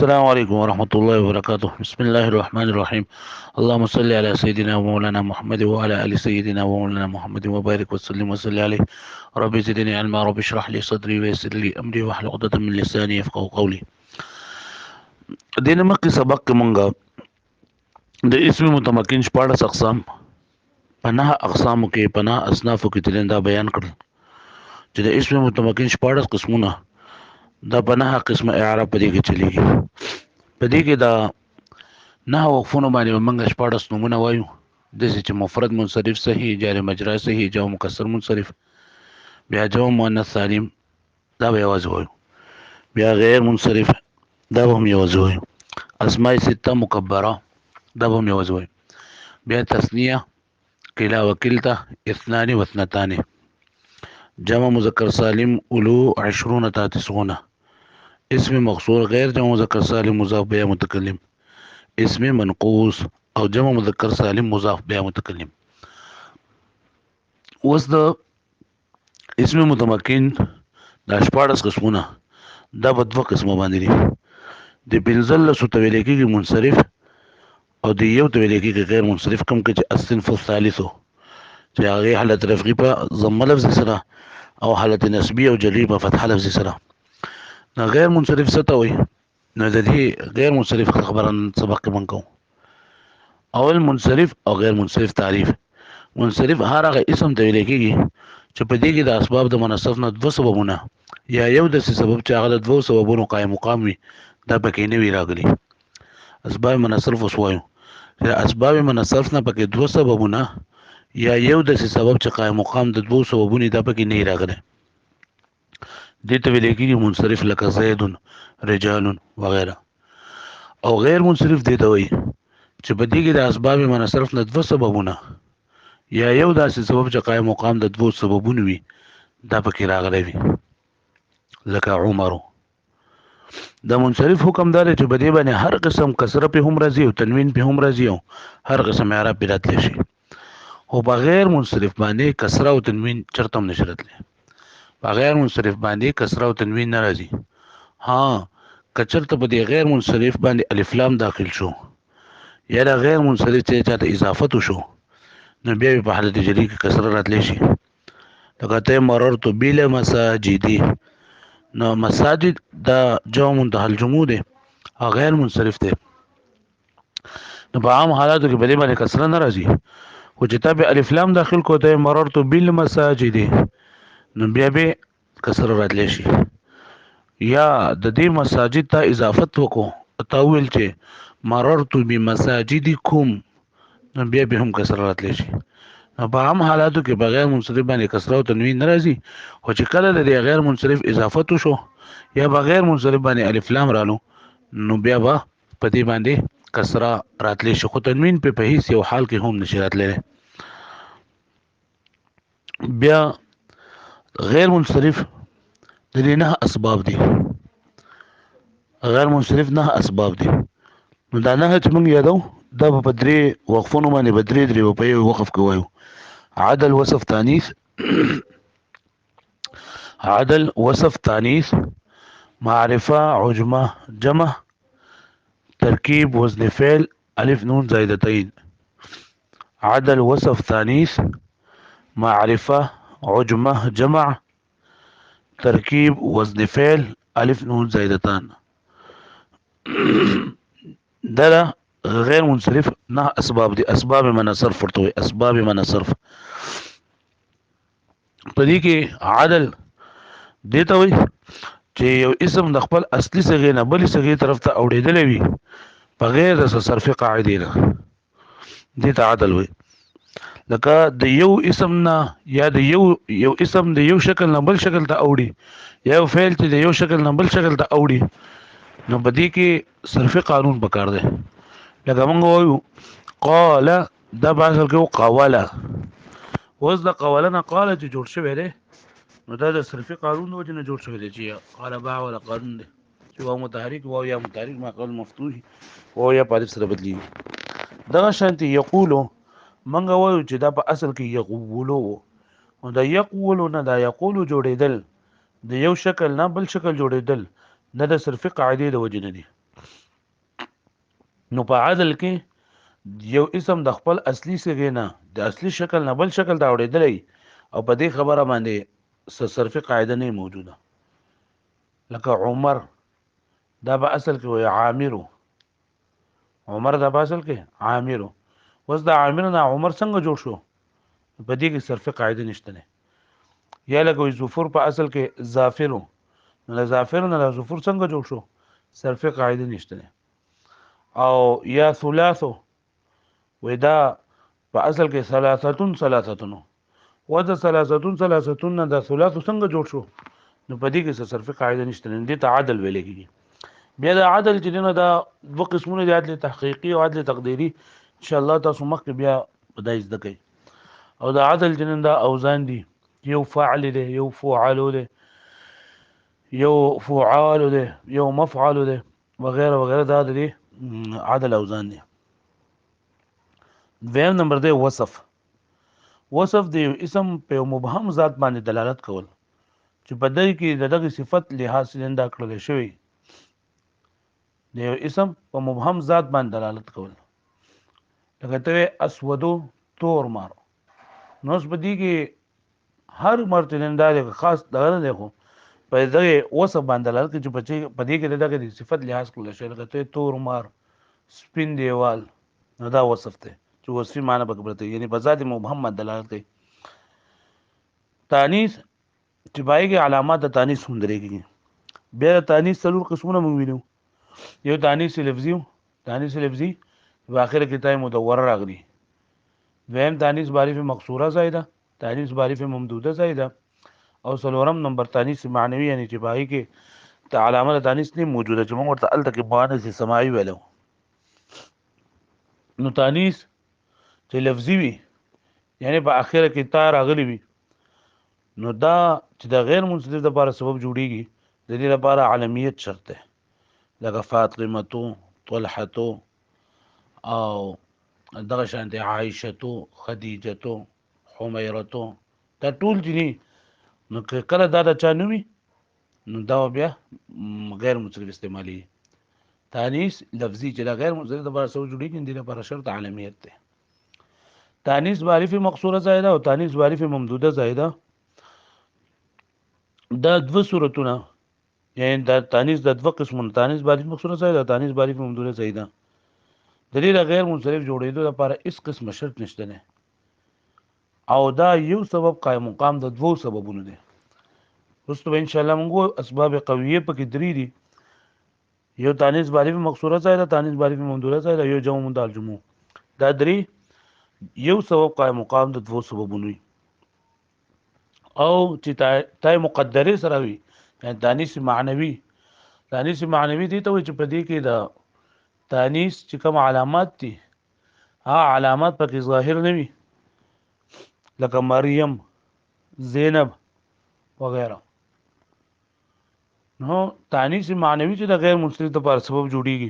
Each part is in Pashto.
السلام عليكم ورحمة الله وبركاته. بسم الله الرحمن الرحيم. اللهم صل على سيدنا ومولانا محمد وعلى آل سيدنا ومولانا محمد وبارك وسلم وصل عليه. ربي زدني علما، ربي اشرح لي صدري ويسر لي أمري واحلل عقدة من لساني يفقهوا قولي. دین مخکې سبق کې مونږه د اسم متمکن شپاړس اقسام پناه اقسامو کې پناه اصنافو کې تلندا بیان کړل چې د اسم متمکن شپاړس قسمونه دا پناه قسمه اعراب په دې کې چلیږي. په دې کې دا نه وقفونه باندې موږ شپاړس نومونه وایو، داسې چې مفرد منصرف صحیح، جار مجرا صحیح، جمع مکسر منصرف، بیا جمع مؤنث سالم دا به یوازې وایو، بیا غیر منصرف دا به هم یوازې وایو، اسماء سته مکبره دا به هم یوازې وایو، بیا تثنیه کلا وکلتا اثنان واثنتان، جمع مذکر سالم اولو عشرون تا تسعون، اسم مقصور غیر جمع مذکر سالم مضاف بیا متکلم، اسم منقوص او جمع مذکر سالم مضاف بیا متکلم. اوس د اسم متمکن د شپاړس قسمونه دا په دوه قسمه باندې دي. د پنځلسو ته ویل کېږي منصرف او د یو ته ویل کېږي غیر منصرف، کوم کې چې الصنف الثالث چې هغه حالت رفعي په ضمه لفظ سره او حالت نسبی او جری په فتح لفظ سره. نو غیر منصرف څه ته وایي؟ نو د دې غیر منصرف خبره سبق کې مونږ کوو. اول منصرف او غیر منصرف تعریف. منصرف هر هغه اسم ته ویل کېږي چې په دې کې د اسباب د منصرف نه دوه سببونه یا یو د سبب چې هغه د دوه سببونو قائم مقام وي دا پکې نه وی راغلي. اسباب منصرف اوس وایو چې اسباب منصرف نه پکې دوه سببونه یا یو د سبب چې قائم مقام د دوه سببونو دا پکې نه راغلي. دې ته ویل کېږي منصرف لکه زید رجال وغیرہ. او غیر منصرف دې ته وایي چې په دې کې د اسباب منصرف نه دوه سببونه یا یو داسې سبب چې قائم مقام د دوه سببونو وي دا پکې راغلی وي لکه عمر. د منصرف حکم دار چې په دې باندې هر قسم کسره په هم راځي او تنوین په هم راځي او هر قسم اعراب په راتلی شي، او بغیر منصرف باندې کسره او تنوین چرته هم نشي راتلی. بغیر منصرف باندې کسره او تنوین نه راځي. ها کچرته په دې غیر منصرف باندې الف لام داخل شو یا د غیر منصرف ته چاته اضافت شو نو بیا په حالت جری کې کسره راتلی شي. لکه ته مررت بلا مساجدی، نو مساجد دا جمع منتهى الجموع دی او غیر منصرف دی. نو په عام حالاتو کې په دې باندې کسره نه راځي، خو چې ته په الف لام داخل کو ته مررت بالمساجد نو بیا به کسره راتلی شي. یا د دې مساجد ته اضافت وکړو تا ویل چې مررت بمساجدکم نو بیا به هم کسره راتلی شي. په عام حالاتو کې بغیر منصرف باندې کسره او تنوین ناراضي، خو چې کله د غیر منصرف اضافت شو یا بغیر منصرف باندې الف لام رالو نو بیا به په دې باندې کسره راتلی شي، خو تنوین په هیڅ یو حال کې هم نشي راتلی. بیا غیر منصرف د دې نه اسباب دي. غیر منصرف نه اسباب دي. نو دا نه چې موږ یادو دا په درې وقفونو باندې په درې په یو وقف کې وایو. عدل وصف تانیث عدل وصف تانیث معرفه عجمه جمع ترکیب وزن فعل الف نون زائدتين. عدل وصف تانیث معرفه عجمه جمع ترکیب وزن فعل الف نون زائدتان. دا غیر منصرف نه اسباب دي. اسباب من صرف ورته وي، اسباب من صرف. په دې کې عدل دې ته وي چې یو اسم د خپل اصلي صيغې نه بلې صيغې طرف ته اوړېدلی وي په غیر د صرفي قاعدې نه، دې ته عدل وي. لکه د یو اسم نه یا د یو اسم د یو شکل نه بل شکل ته اوړي یا یو فعل چې د یو شکل نه بل شکل ته اوړي نو په دې کې صرفي قانون پکار دی. لکه موږ وایو قال دا په اصل کې قوله، اوس د قوله نه قاله چې جوړ شوی دی نو دا د صرفي قانون د وجې نه جوړ شوی دی چې قال باع ولا قانون دی چې واو متحرک واو یا متحرک ما قبل مفتوح واو یا په الف سره بدلیږي. دغه شانتي یقولو موږ وایو چې دا په اصل کې یقولو، نو دا یقولو نه دا یقولو جوړېدل د یو شکل نه بل شکل جوړېدل نه د صرفي قاعدې د وجې نه دي. نو په عدل کې یو اسم د خپل اصلي صيغه نه د اصلي شکل نه بل شکل دا وړېدلی او په دې خبره باندې صرفي قاعده نه موجوده لکه عمر دا به اصل کې وي عامرو عمر دا به اصل کې عامرو اوس دا عامر نه عمر څنګه جوړ شو په دې کې صرفي قاعده نشته نه یا لکه ظفر په اصل کې ظافرو نه ظافر نه ظفر څنګه جوړ شو صرفي قاعده نشته نه او یا ثلاثو ودا په اصل کې ثلاثتون وذ ثلاثتون نه د ثلاث څنګه جوړ شو نو په دې کې څه صرفي قاعده نشته نه دي تعادل ویل کېږي بیا د عدل چې نه دا دوه قسمونه دي عدل تحقیقي او عدل تقديري ان شاء الله تاسو مخکې بیا بدای زده کوي او د عدل چې نه دا اوزان دي یو فاعل دی یو فعال دی یو فعال دی یو مفعول دی وغیرہ وغیرہ دا دي عدل اوزان دي دویم نمبر دی وصف د یو اسم په یو مبهم ذات باندې دلالت کول چې په دې کې دغه صفت لحاظ لندا کړل شوی د یو اسم په مبهم ذات باندې دلالت کول لکه ته اسودو تور مار نو اس بدی کې هر مرتلندا د خاص دغه نه خو په دغه وصف باندې دلالت کوي چې په دې کې دغه صفت لحاظ کړل شوی لکه ته تور مار سپین دیوال نو دا وصف ته چې وصفي معنی به کبرته یعنی په ذات مبهم دلالت کوي تانیث چې باندې علامات د تانیث هم درېږي بیا د تانیث څلور قسمونه موږ وینو یو تانیث لفظي په اخر کې تای مدوره راغلي دویم تانیث بعریف مقصوره زائده تانیث بعریف ممدوده زائده او څلورم نمبر تانیث معنوي یعنی چې باندې کې ته علامه د تانیث نه موجوده چې موږ ورته الته کې مؤنث سماعي ویلو نو تانیث چې لفظي وي یعنی په اخر کې تا راغلي وي نو دا چې د غیر منصرف لپاره سبب جوړیږي د دې لپاره علمیت شرط ده لکه فاطمه طلحه او دغه شانته عائشه خدیجه حمیره دا ټول دي نو کله دا د چا نومي نو دا بیا غیر منصرف استعمالي تانیث لفظي چې د غیر منصرف لپاره سبب جوړیږي د دې لپاره شرط علمیت ده تانیث بعریف مقصوره زائده او تانیث بعریف ممدوده زائده دا دو صورتونه یعنی دا تانیث د دوه قسمونه تانیث بعریف مقصوره زائده تانیث بعریف ممدوده زائده د دې غیر منصرف جوړېدو لپاره هیڅ قسم شرط نشته نه او دا یو سبب قائم مقام د دوه سببونو دي رستو ان شاء الله موږ اسباب قویه پکې درې دي یو تانیث بعریف مقصوره زائده تانیث بعریف ممدوده زائده یو جمع مندال جمع دا درې یو سبب قائم مقام د دوه سببونو او چې تای مقدره سره وي یعنی تانیث معنوي دي ته چې په دې کې دا تانیث چې کوم علامات دي علامات پکې ظاهر نه وي لکه مریم زینب وغیرہ نو تانیث معنوي چې د غیر منصرف لپاره سبب جوړیږي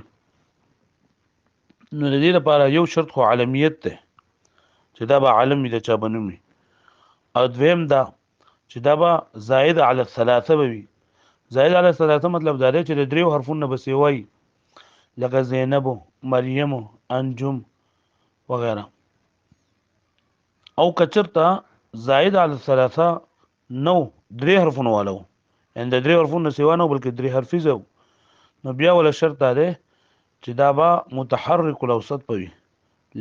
نو د دې لپاره یو شرط خو علمیت ده چې دا به عالم د چا بنومي او دویم دا چې دا به زائد علی الثلاثه وي زائد علی الثلاثه مطلب دا دی چې د دریو حرفونو بس وي لکه زینب مریم انجم وغیرہ او کچرتا زائد علی الثلاثه نو درې حرفونو والو ان د درې حرفونو سیوا نه بلکې درې حرفي زو نو بیا ولا شرط ده چې دا به متحرک الاوسط پوي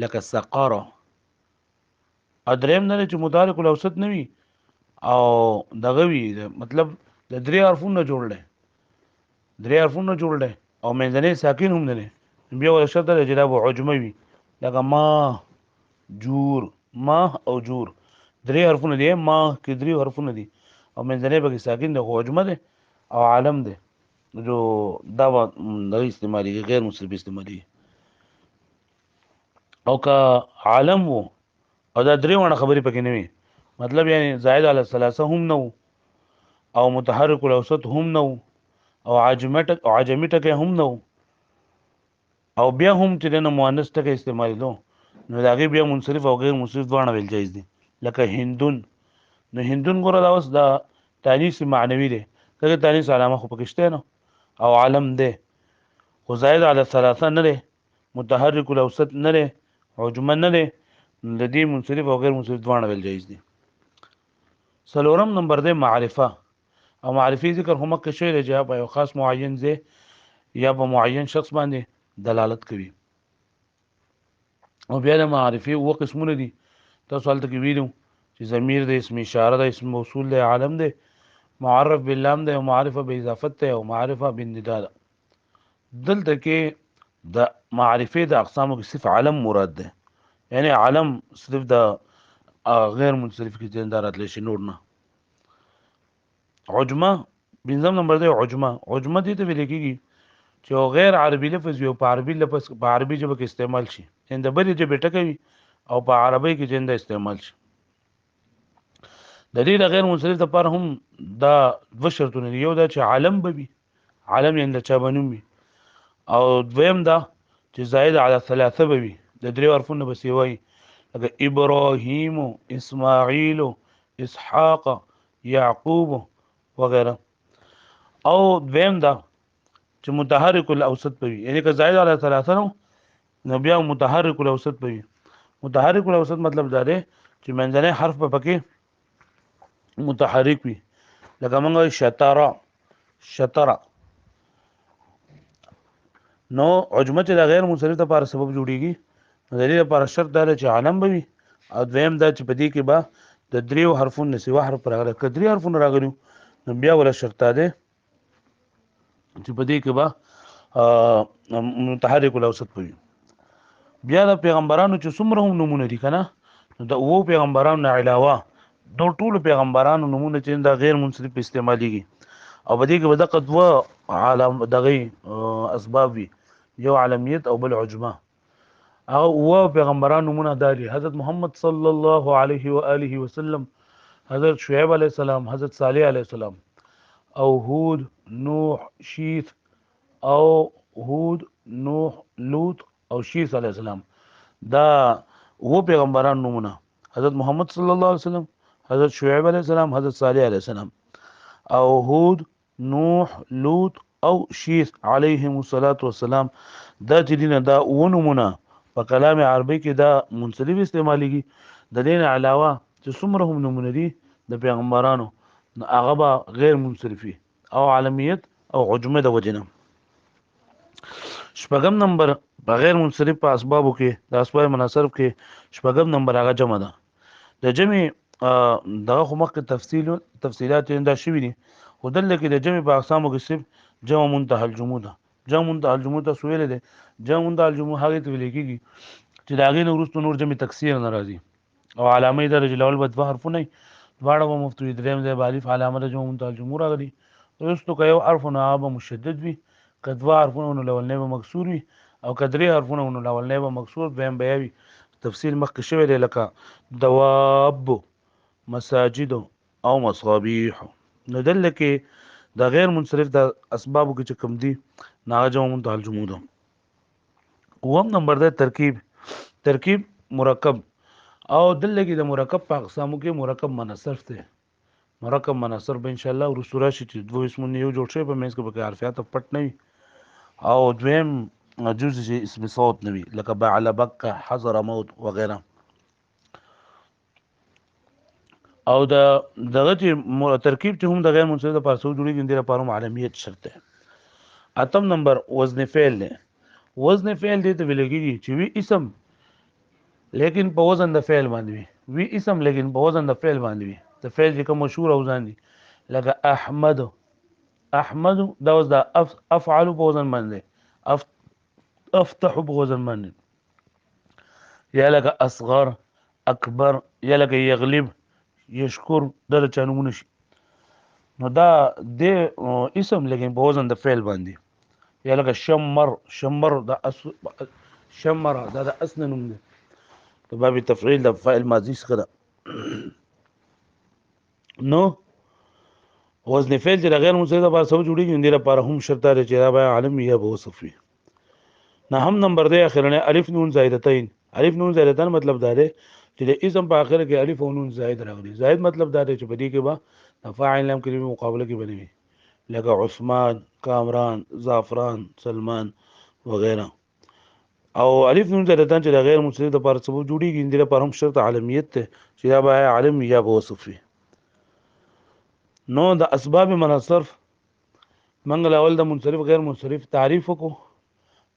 لکه سقاره ادریم نه چې متحرک الاوسط نه وي او دغه وی مطلب د درې حرفونو جوړل او منځنی ساکن هم نه بیا ولا شرط ده چې دا به عجمه وي لکه ما او جور درې حرفونه دي ما کې درې حرفونه دي او منځنی به ساکن ده عجمه ده او عالم ده جو دا د استعمالي غیر منصرف استعمالي او کا عالم وو او دا درې ونه خبرې پکې نه وي مطلب یعنی زائد علی الثلاثه هم نو او متحرک الاوسط هم نو او عجمی ټکي هم نو او بیا هم چې د مؤنث ټکي استعمالي دو نو دا بیا منصرف او غیر منصرف دواړه ویل جایز دي لکه هندون نو هندون ګوره دا اوس دا تانیث معنوي دی دغه تانیث علامه خو پکې شته نو او عالم دی خو زائد علی الثلاثه نه دی متحرک الاوسط نه دی، عجمه نه دی، د دې منصرف او غیر منصرف دواړه ویل جایز دي. څلورم نمبر دی معرفه، او معرفي ذکر هم مخکې شوی دی چې په یو خاص معین ځای یا په معین شخص باندې دلالت کوي. او بیا د معرفي اووه قسمونه دي. تاسو هلته کې ویلو چې ضمیر دی، اسم اشاره دی، اسم موصول دی، عالم دی، معرف باللام دی، او معرفه باضافت دی، او معرفه بالندا ده. دلته کې د معرفې د اقسامو کې صرف علم مراد ده، یعنی علم صرف د غیر منصرف کې ځای راتلی شي، نور نه. عجمه پنځم نمبر دی عجمه. عجمه دې ته ویل کېږي چې یو غیر عربي لفظ یو په عربي لفظ په عربي ژبه کې استعمال شي، یعنې د بلې ژبې ټکی وي او په عربۍ کې جنده استعمال شي. د دې د غیر منصرف لپاره هم دا دوه شرطونه دي. یو دا چې عالم به وي، عالم یعنې د چا به نوم وي، او دویم دا چې زائد علی ثلاثه به وي، د درې حرفونه به یې وایي، لکه ابراهیم، اسماعیل، اسحاق، یعقوب وغیره. او دویم دا چې متحرک الاوسط به وي، یعنی که زائد علی ثلاثه نو بیا متحرک الاوسط به وي. متحرک الاوسط مطلب دا دی چې منځنی حرف به پکې متحرک وي، لکه موږ وایو شطره، شطره. نو عجمه چې د غیر منصرف لپاره سبب جوړیږي، نو د دې لپاره شرط دا دی چې عالم به وي، او دویم دا چې په دې کې به د دریو حرفونو نه سوا حرف راغلی. که درې حرفونه راغلي نو بیا ولا شرط دا دی چې په دې کې به متحرک الاوسط به وي. بیا د پیغمبرانو چې څومره هم نمونه دي که نه، نو د اوو پیغمبرانو نه علاوه دو ټولو پیغمبرانو نمونه چې دا غیر منصرف استعمالیږي، او په دې کې به دغه دوه دغه اسباب وي، یو علمیت او بل عجمه. هغه اوه پیغمبرانو نمونه دا دي: حضرت محمد صلی الله علیه و آله وسلم، حضرت شعیب علیه السلام، حضرت صالح علیه السلام، او هود، نوح، شیث، او هود، نوح، لوط او شیث علیه السلام. دا اوه پیغمبرانو نمونه: حضرت محمد صلی الله علیه وسلم، حضرت شعیب علیه السلام، حضرت صالح علیه السلام، او هود، نوح، لوط او شیث علیهم السلام. دا چې دي نه دا اوه نمونه په کلام عربي کې دا منصرف استعمالیږي. د دې نه علاوه چې څومره هم نمونه دي د پیغمبرانو، نو هغه به غیر منصرفي او عالمیت او عجمه د وجې نه. شپږم نمبر په غیر منصرف په اسبابو کې د اسباب مناصرف کې شپږم نمبر هغه جمع ده. د جمع دغه خو مخکې تفصیلات دا شوي دي، خو دلته کې د جمع په اقسامو کې صرف جمع منتهى الجموع ده. جمع منتهى الجموع ته سویل دی. جمع منتهى الجموع هغې ته ویل کېږي چې د هغې نه وروسته نور جمع تکثیر نه راځي، او علامه درجه الاول به دوه حرفونه وي، دواړه به مفتوح وي، دریم ځای به الف علامه د جمع منتهى الجموع راغلي. وروسته که یو حرف نو هغه به مشدد وي، که دوه حرفونه نو لولنی به مکسور وي، او که درې حرفونه نو لولنی به مکسور، دویم به وي. تفصیل مخکې شوی دی، لکه دواب، مساجد او مصابیح. نو دلته کې د غیر منصرف د اسبابو کې چې کوم دي هغه جمع منتهى الجموع ده. اووم نمبر دی ترکیب. ترکیب مرکب، او دلته کې د مرکب په اقسامو کې مرکب منصرف دی. مرکب منصرف به ان شاء الله وروسته راشي چې دوه اسمونه یو جوړ شي، په منځ کې به حرفیات پټ نه وي، او دویم جزء چې اسم صوت نه وي، لکه بعل، بک، حضر، موت وغیره. او دغه چې ترکیب چې هم د غیر منصرف لپاره څو جوړیږي، دې لپاره هم علمیت شرط دی. اتم نمبر وزن فعل دی. وزن فعل دی ته ویل کېږي چې وی اسم لیکن په وزن د فعل باندې وي، وی اسم لیکن په وزن د فعل باندې وي. د فعل چې کوم مشهور اوزان دي، لکه احمد، احمد دا اوس د افعل په وزن باندې، افتح په وزن باندې، یا لکه اصغر، اکبر، یا لکه یغلب، یشکر، دا د چا نومونه شي. نو دا د اسم لیکن په وزن د فعل باندې. یا لکه شمر، شمر دا شمر دا د اسن نوم دی، په باب تفعیل د فاعل ماضی څخه ده. نو وزن فعل چې د غیر منصرف لپاره څو جوړیږي، دې لپاره هم شرط دی چې دا به علم یا به وصف وي. نهم نمبر دی اخرنه الف نون زائدتین. الف نون زائدتین مطلب دا دی چې د اسم په اخر کې الف او نون زائد راغلي. زائد مطلب دا دی چې په دې کې به د فاعل لام کلمې مقابله کې بنوي، لکه عثمان، کامران، زعفران، سلمان وغیره. او الف نون زائدتان چې د غیر منصرف د لپاره سبب جوړیږي د لپاره هم شرط علمیت ته چې یا به عالم یا به وصف وي. نو د اسباب من صرف منګل اول د منصرف غیر منصرف تعریف وکړو،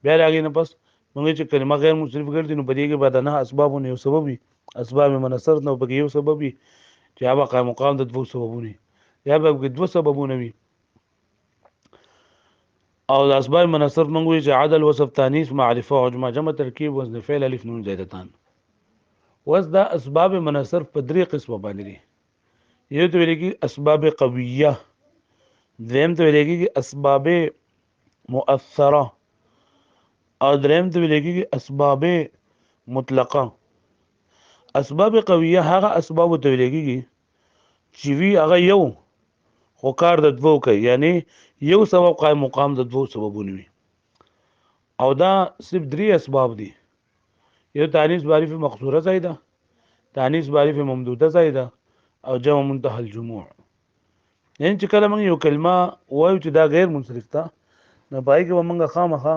بیا راغی نه پس موږ چې کلمه غیر منصرف ګرځي نو په دې کې بعد نه اسباب نه یو سبب وي، اسباب من صرف نو په یو سبب وي چې هغه قائم مقام د دوه سببونه یا به دوه سببونه وي. او د اسباب من صرف موږ چې عدل وصف تانیث معرفه عجمه جمع ترکیب وزن فعل الف نون زائدتان. وس دا اسباب من صرف په درې قسمه باندې دي. یو ته ویل کېږي اسباب قویه، دویم ته ویل کېږي اسباب مؤثره، او دریم ته ویل کېږي اسباب مطلقه. اسباب قویه هغه اسباب ته ویل کېږي چې وی هغه یو خو کار د دوو کوي، یعنی یو سبب قائم مقام د دوو سببونه وي. او دا صرف درې اسباب دي. یو تانیث بعریف مقصوره زائده، تانیث بعریف ممدوده زائده، او جمع منتهى الجموع. یعنی چې کله موږ یو کلمه وایو چې دا غیر منصرف ده نو پای کې به موږ خامخا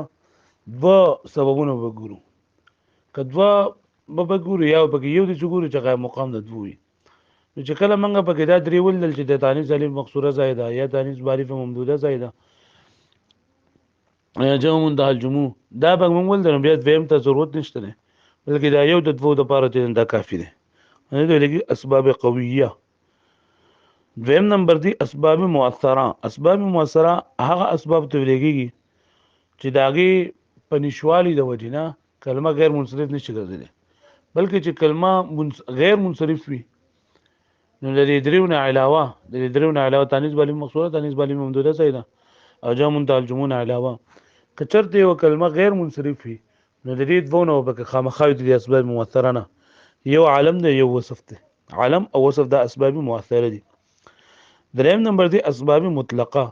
دوه سببونه وګورو، که دوه به وګورو یا پکې یو د ګورو چې قائم مقام د دوه وي. نو چې کله موږ پکې دا درې ولل چې د تانیث الف مقصوره زائده یا تانیث بعریف ممدوده زائده یا جمع منتهى الجموع، دا به موږ ولل بیا دویم ته ضرورت نشته نه، بلکې دا یو د دوه د لپاره چې دا کافی دی. نه دی لګي اسباب قویه. دویم نمبر دی اسباب مؤثره. اسباب مؤثره هغه اسباب ته ویل کېږي چې داغه په نشوالي د وجنه کلمه غیر منصرف نشي ګرځیدلی، بلکې چې کلمه غیر منصرف وي نو د دې درېونه علاوه تانیث باندې مقصوره، تانیث باندې ممدوده زائده او جمع منتهى الجموع علاوه کچرته یو کلمه غیر منصرف وي نو د دې دوه نو به خامخا د اسباب مؤثره نه، یو عالم دی یو وصف دی. عالم او وصف دا اسباب مؤثره دي. دریم نمبر دی اسباب مطلقه.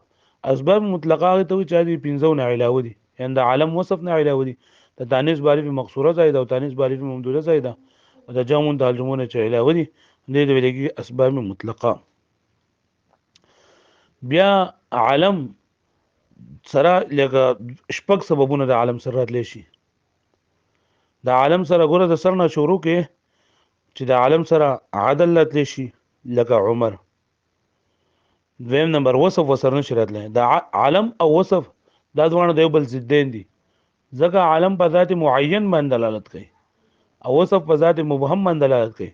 اسباب مطلقه هغه ته چې دي پنځو نه علاوه دي، یعنی د عالم وصف نه علاوه دي، د تانیث بعریف مقصوره زائده او تانیث بعریف ممدوده زائده او د جمع منتهى الجموع چې علاوه دي دې د ویلګي اسباب مطلقه. بیا عالم سره لکه شپږ سببونه د عالم سره راتلی شي. د عالم سره ګوره د سر نه شروع کې چې د عالم سره عدل راتلی شي لکه عمر. دویم نمبر وصف وسر نشي راتلی. د عالم او وصف دا دوانه د یو بل ضدین دي، ځکه عالم په ذات معین باندې دلالت کوي او وصف په ذات مبهم باندې دلالت کوي.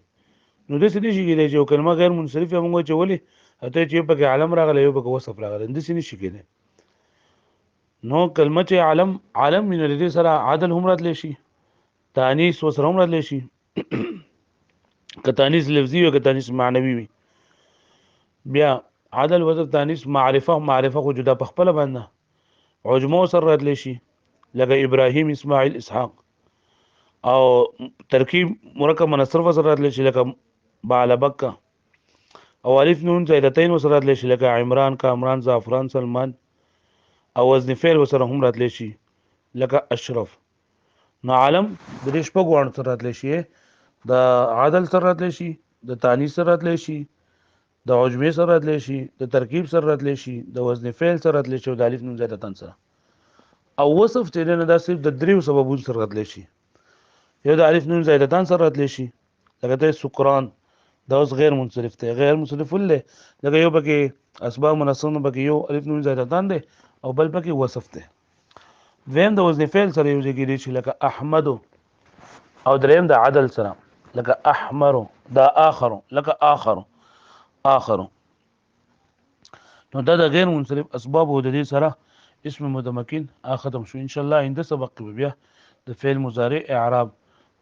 نو د سې نشي کېدای چې یو کلمه غیر منصرف موږ چې ولې ته چې پکې عالم راغلی یو پکې وصف راغلی، د سې نشي کېدای. نو کلمه چې عالم من دې سره عدل هم راتلی شي، تانیث وسره هم راتلی شي که تانیث لفظي وي که تانیث معنوي وي. بیا عدل وصف تانیث معرفه خو جدا په خپل باندې عجمه سره راتلی شي لکه ابراهیم اسماعیل اسحاق، او ترکیب مرکب منصرف سره راتلی شي لکه بعلبکه، او الف نون زائدتين وسره راتلی شي لکه عمران کامران زعفران سلمان، او وزن فعل وسره هم راتلی شي لکه اشرف. نو عالم د دې شپږ وانه سره راتلی شي، د عدل سره راتلی شي، د تانیث سره راتلی شي، د عجمه سره راتلی شي، د ترکیب سره راتلی شي، د وزن فعل سره راتلی شي او د الف نون زائدتان سره. او وصف چې نه دا صرف د دریو سببونو سره راتلی شي. یو د الف نون زائدتان سره راتلی شي لکه ته سکران، دا اوس غیر منصرف دی. غیر منصرف ولې لکه یو پکې اسباب منصرف پکې یو الف نون زائدتان دی او بل پکې وصف دی. دویم د وزن فعل سره یو ځای کېدی شي لکه احمد، او دریم د عدل سره لکه احمر، دا اخر لکه آخر. نو دا د غیر منصرف اسباب او د دې سره اسم متمکن ختم شو. ان شاء الله آینده سبق کې بیا د فعل مضارع اعراب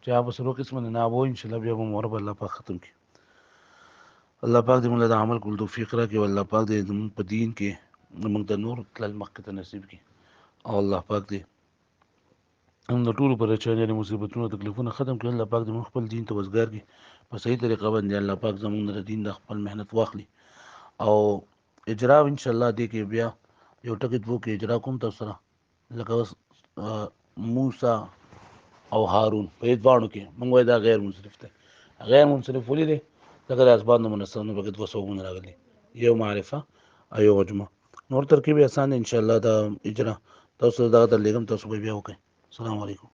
چې هغه سره قسم نه نابو ان شاء الله بیا به مرب الله پاک ختم کی. الله پاک دې موږ د عمل کول توفیق راکړي او الله پاک دې زموږ په دین کې موږ د نور تل مخکې ته نصیب کړي او الله پاک دې هم د ټولو پریشانیو مصیبتونو تکلیفونو ختم کړي. الله پاک دې موږ خپل دین ته وزګار کړي په صحیح طریقه باندې. الله پاک زموږ د دین د خپل مهنت واخلي او اجرا ان شاء الله دې کې بیا یو ټکی دوه کې اجرا کوم تاسو سره لکه موسی او هارون په دې دوانو کې موږ دا غیر منصرف دی. غیر منصرف ولې دی؟ ځکه د اسباب نه منصرف نه بګت وسوونه راغلي، یو معرفه او یو عجمه. نور ترکیب آسان ان شاء الله دا اجرا تاسو دا تر لګم تاسو بیا وکړئ. السلام علیکم.